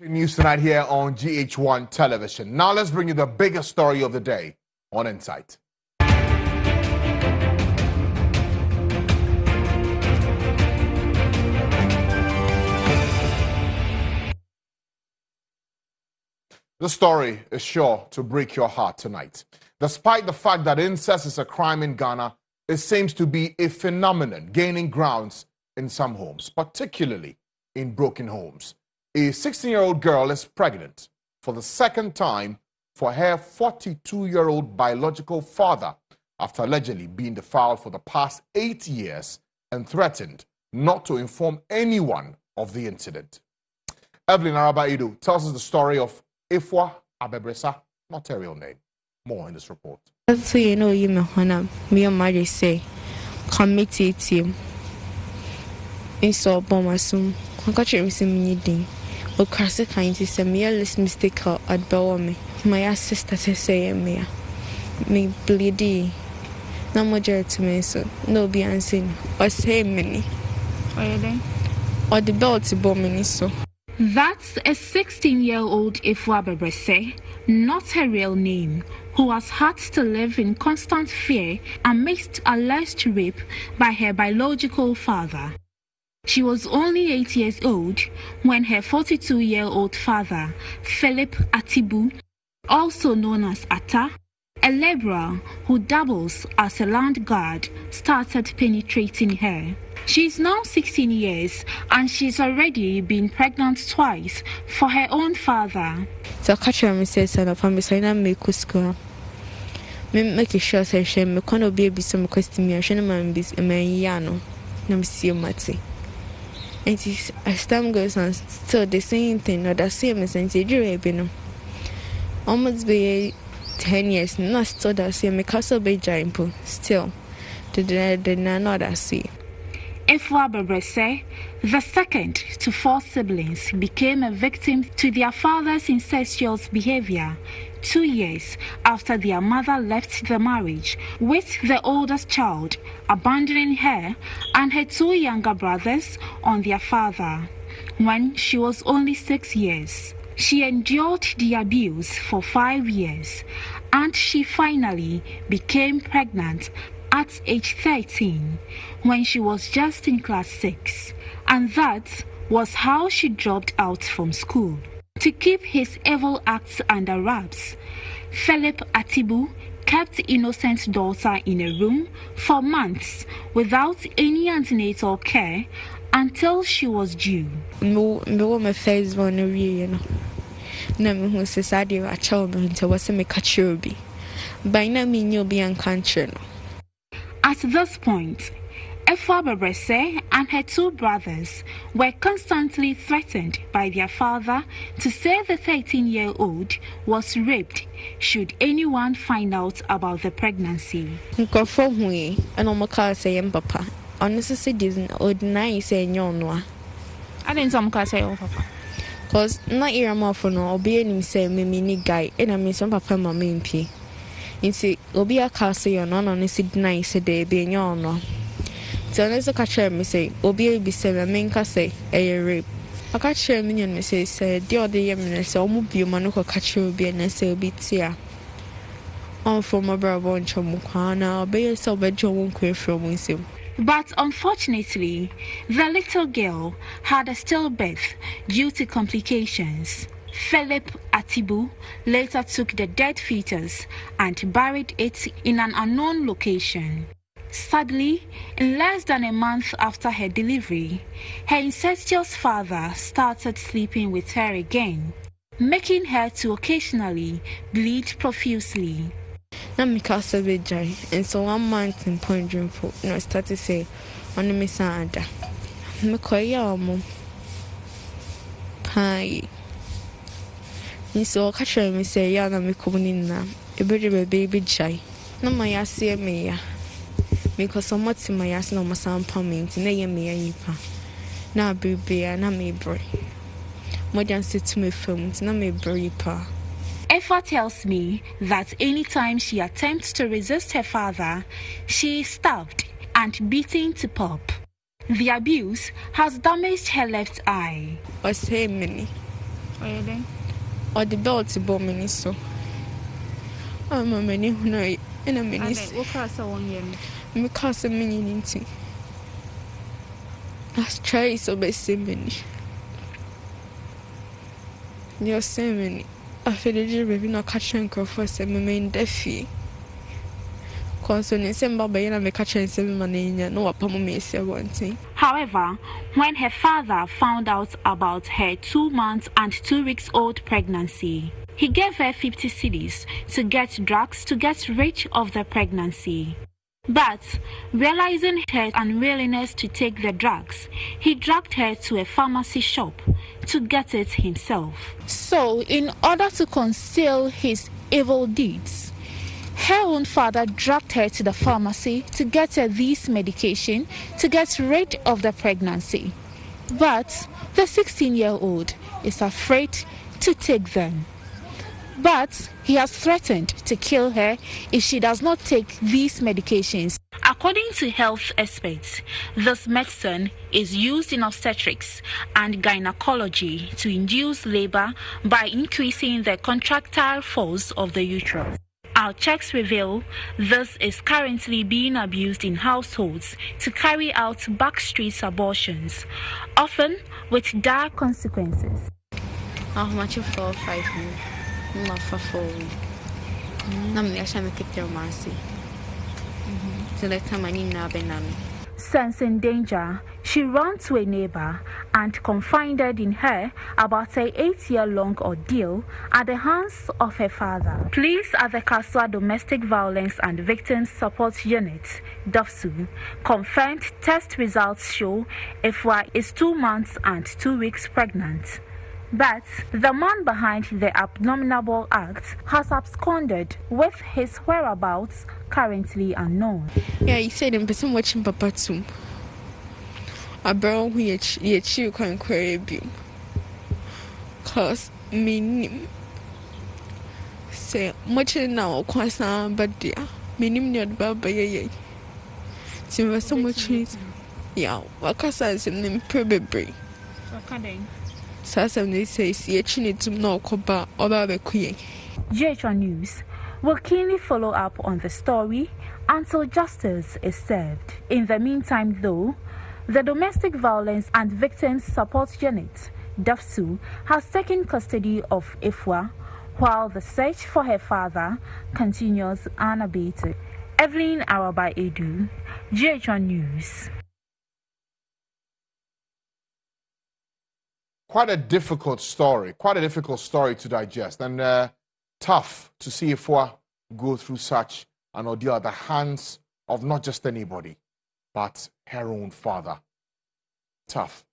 News tonight here on GH1 television. Now let's bring you the biggest story of the day on Insight. The story is sure to break your heart tonight. Despite the fact that incest is a crime in Ghana, it seems to be a phenomenon gaining grounds in some homes, particularly in broken homes. A 16-year-old girl is pregnant for the second time for her 42-year-old biological father after allegedly being defiled for the past 8 years and threatened not to inform anyone of the incident. Evelyn Arabaidu tells us the story of Ifwa Abebresa, not her real name. More in this report. So you know, you me and Mary say, committee team. In so bomasum, I got you missing me. O crasa kind to say me a list mistake at Bawame. My sister say me bleedy. No more to me, so no be unseen. Or say many. Or the belt to bomb so. That's a 16-year-old Ifwa Abebresa, not her real name, who has had to live in constant fear amidst alleged rape by her biological father. She was only 8 years old when her 42-year-old father, Philip Atibu, also known as Atta, a laborer who doubles as a land guard, started penetrating her. She's now 16 years and she's already been pregnant twice for her own father. So catch her says son of family so make school. Me make sure say she me kono baby some question me she no man be me yano. Na see mate. And it's as time goes on still the same thing or the same sense you no. Almost be 10 years not still that same me castle be jump still. The not that see. Ifwa Abebresa, the second to 4 siblings, became a victim to their father's incestuous behavior 2 years after their mother left the marriage, with the oldest child abandoning her and her 2 younger brothers on their father when she was only 6 years. She endured the abuse for 5 years and she finally became pregnant at age 13 when she was just in class 6, and that was how she dropped out from school. To keep his evil acts under wraps, Philip Atibu kept innocent daughter in a room for months without any antenatal care until she was due. My face one you know. Na me who society a child until was me catch by no mean you'll be unconscious. At this point, Ifwa Abebresa and her 2 brothers were constantly threatened by their father to say the 13-year-old was raped should anyone find out about the pregnancy. Papa. Honestly, didn't ordinary say no. I didn't some say papa. Cause not here more for no obeying say me guy and I mean some papa my main p. Inti obi aka say you no no si deny say dey be nyo no. So let's catch me say obi be say me nka say e rape. Aka catch me nyen me say the other year me say omo bi ma no catch obi na say obi tia. On from my brother on chamukana obi say obi jo won kwe from nsem. But unfortunately, the little girl had a stillbirth due to complications. Philip Atibu later took the dead fetus and buried it in an unknown location. Sadly, in less than a month after her delivery, her incestuous father started sleeping with her again, making her to occasionally bleed profusely. Na me castle be dry, and so 1 month in Point Dreamful, I started to say, on the Messada. Me koya mum. Hi. And so catch me say, Yana me coming now, a baby jay. No, my ass see me ya. Because so much in my ass no my sound pumming, to name me a yipa. Now, baby, and I may break. More than sit to me films, no me break pa. Ifwa tells me that anytime she attempts to resist her father, she is stabbed and beaten to pulp. The abuse has damaged her left eye. Or say many. Oye then. Or the belt bomb minister. I'm a many who know it in a minute. What class are 1 year? Because a minute. Let's try so by many. You're saying, I feel the baby not catching for some main deafy. Concerning some baby and I catching 7 money, no, upon me say one thing. However, when her father found out about her 2 months and 2 weeks old pregnancy, he gave her 50 cedis to get drugs to get rid of the pregnancy. But, realizing her unwillingness to take the drugs, he dragged her to a pharmacy shop to get it himself. So, in order to conceal his evil deeds, her own father dragged her to the pharmacy to get her these medication to get rid of the pregnancy. But the 16-year-old is afraid to take them. But he has threatened to kill her if she does not take these medications. According to health experts, this medicine is used in obstetrics and gynecology to induce labor by increasing the contractile force of the uterus. Our checks reveal this is currently being abused in households to carry out backstreet abortions, often with dire consequences. How much of 4 or 5 not for 4 weeks. I'm going to keep your mercy. So let time I need now. Sensing danger, she ran to a neighbor and confided in her about her 8-year-long ordeal at the hands of her father. Police at the Kaswa Domestic Violence and Victims Support Unit, DOVSU, confirmed test results show Efwa is 2 months and 2 weeks pregnant. But the man behind the abominable act has absconded with his whereabouts currently unknown. Yeah, he said in person watching Papa too. A brown which you can query you. Cause me say much now, quite but dear. Minim not baba ye. Timber so much. Yeah, what is in them probably. Sassam says, Yachin to know Coba or Babaque. GH1 News will keenly follow up on the story until justice is served. In the meantime, though, the Domestic Violence and Victims Support Unit, DOVSU, has taken custody of Efwa, while the search for her father continues unabated. Evelyn Araba Edu, GH1 News. Quite a difficult story to digest, and tough to see Efwa go through such an ordeal at the hands of not just anybody, but her own father. Tough.